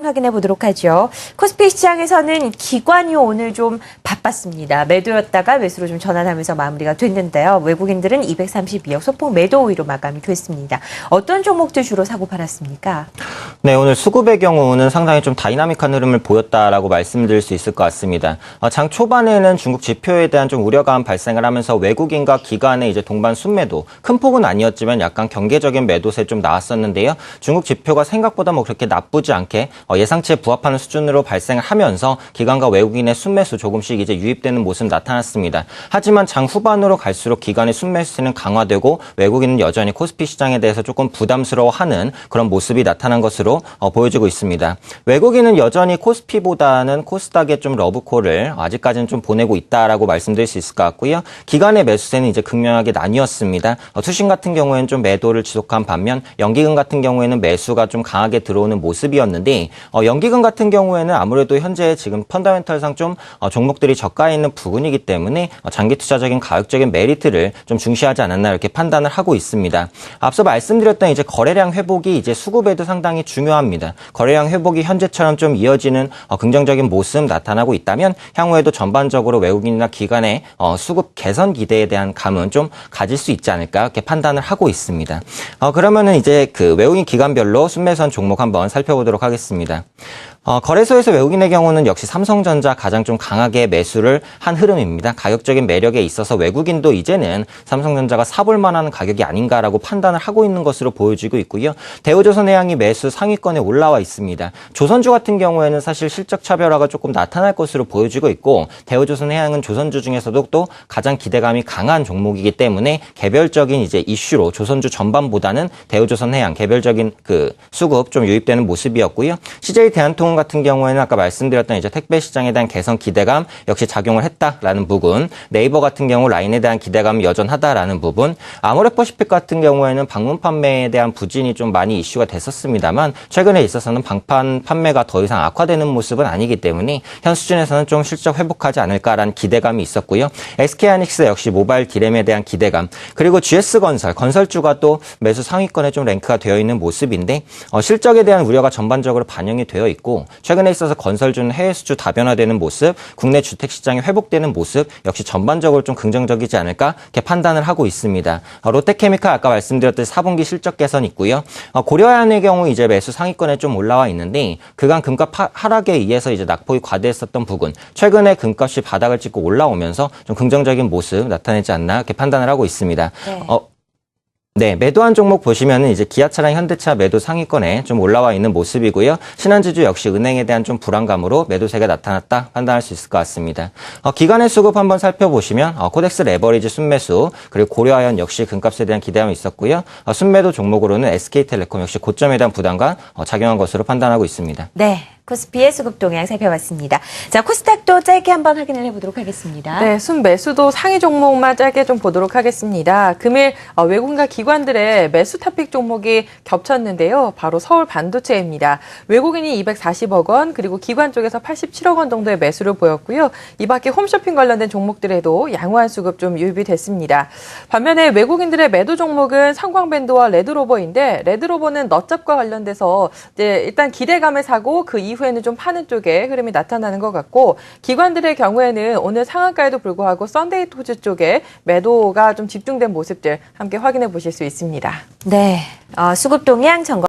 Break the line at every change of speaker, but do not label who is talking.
확인해 보도록 하죠. 코스피 시장에서는 기관이 오늘 좀 바빴습니다. 매도였다가 매수로 좀 전환하면서 마무리가 됐는데요. 외국인들은 232억 소폭 매도 우위로 마감이 됐습니다. 어떤 종목들 주로 사고 팔았습니까?
네, 오늘 수급의 경우는 상당히 좀 다이나믹한 흐름을 보였다라고 말씀드릴 수 있을 것 같습니다. 장 초반에는 중국 지표에 대한 좀 우려감 발생을 하면서 외국인과 기관의 이제 동반 순매도, 큰 폭은 아니었지만 약간 경계적인 매도세 좀 나왔었는데요. 중국 지표가 생각보다 뭐 그렇게 나쁘지 않게 예상치에 부합하는 수준으로 발생을 하면서 기관과 외국인의 순매수 조금씩 이제 유입되는 모습 나타났습니다. 하지만 장 후반으로 갈수록 기관의 순매수는 강화되고 외국인은 여전히 코스피 시장에 대해서 조금 부담스러워하는 그런 모습이 나타난 것으로 보여지고 있습니다. 외국인은 여전히 코스피보다는 코스닥에 좀 러브콜을 아직까지는 좀 보내고 있다라고 말씀드릴 수 있을 것 같고요. 기관의 매수세는 이제 극명하게 나뉘었습니다. 투신 같은 경우에는 좀 매도를 지속한 반면 연기금 같은 경우에는 매수가 좀 강하게 들어오는 모습이었는데 연기금 같은 경우에는 아무래도 현재 지금 펀더멘털상 좀 종목들이 저가에 있는 부분이기 때문에 장기 투자적인 가격적인 메리트를 좀 중시하지 않았나 이렇게 판단을 하고 있습니다. 앞서 말씀드렸던 이제 거래량 회복이 이제 수급에도 상당히 중요합니다. 거래량 회복이 현재처럼 좀 이어지는 긍정적인 모습 나타나고 있다면 향후에도 전반적으로 외국인이나 기관의 수급 개선 기대에 대한 감은 좀 가질 수 있지 않을까 이렇게 판단을 하고 있습니다. 그러면은 이제 그 외국인 기관별로 순매수한 종목 한번 살펴보도록 하겠습니다. 거래소에서 외국인의 경우는 역시 삼성전자 가장 좀 강하게 매수를 한 흐름입니다. 가격적인 매력에 있어서 외국인도 이제는 삼성전자가 사볼 만한 가격이 아닌가라고 판단을 하고 있는 것으로 보여지고 있고요. 대우조선해양이 매수 상위권에 올라와 있습니다. 조선주 같은 경우에는 사실 실적 차별화가 조금 나타날 것으로 보여지고 있고 대우조선해양은 조선주 중에서도 또 가장 기대감이 강한 종목이기 때문에 개별적인 이제 이슈로 조선주 전반보다는 대우조선해양 개별적인 그 수급 좀 유입되는 모습이었고요. CJ 대한통운 같은 경우에는 아까 말씀드렸던 이제 택배 시장에 대한 개선 기대감 역시 작용을 했다라는 부분, 네이버 같은 경우 라인에 대한 기대감이 여전하다라는 부분, 아모레퍼시픽 같은 경우에는 방문 판매에 대한 부진이 좀 많이 이슈가 됐었습니다만 최근에 있어서는 방판 판매가 더 이상 악화되는 모습은 아니기 때문에 현 수준에서는 좀 실적 회복하지 않을까라는 기대감이 있었고요. SK하이닉스 역시 모바일 디램에 대한 기대감, 그리고 GS건설, 건설주가 또 매수 상위권에 좀 랭크가 되어 있는 모습인데 실적에 대한 우려가 전반적으로 반영이 되어 있고 최근에 있어서 건설주는 해외 수주 다변화되는 모습, 국내 주택 시장이 회복되는 모습 역시 전반적으로 좀 긍정적이지 않을까 이렇게 판단을 하고 있습니다. 롯데케미칼 아까 말씀드렸듯이 4분기 실적 개선 있고요. 고려아연의 경우 이제 매수 상위권에 좀 올라와 있는데 그간 금값 하락에 의해서 이제 낙폭이 과대했었던 부분, 최근에 금값이 바닥을 찍고 올라오면서 좀 긍정적인 모습 나타내지 않나 이렇게 판단을 하고 있습니다. 네, 매도한 종목 보시면은 이제 기아차랑 현대차 매도 상위권에 좀 올라와 있는 모습이고요. 신한지주 역시 은행에 대한 좀 불안감으로 매도세가 나타났다 판단할 수 있을 것 같습니다. 기관의 수급 한번 살펴보시면 코덱스 레버리지 순매수, 그리고 고려아연 역시 금값에 대한 기대감이 있었고요. 순매도 종목으로는 SK텔레콤 역시 고점에 대한 부담감 작용한 것으로 판단하고 있습니다.
네. 코스피의 수급 동향 살펴봤습니다. 자, 코스닥도 짧게 한번 확인을 해보도록 하겠습니다.
네, 순매수도 상위 종목만 짧게 좀 보도록 하겠습니다. 금일 외국인과 기관들의 매수 탑픽 종목이 겹쳤는데요. 바로 서울 반도체입니다. 외국인이 240억 원, 그리고 기관 쪽에서 87억 원 정도의 매수를 보였고요. 이 밖에 홈쇼핑 관련된 종목들에도 양호한 수급 좀 유입이 됐습니다. 반면에 외국인들의 매도 종목은 성광밴드와 레드로버인데 레드로버는 넛잡과 관련돼서 이제 일단 기대감을 사고 그 이후에는 좀 파는 쪽에 흐름이 나타나는 것 같고, 기관들의 경우에는 오늘 상한가에도 불구하고 썬데이 토즈 쪽에 매도가 좀 집중된 모습들 함께 확인해 보실 수 있습니다.
네, 수급 동향 점검.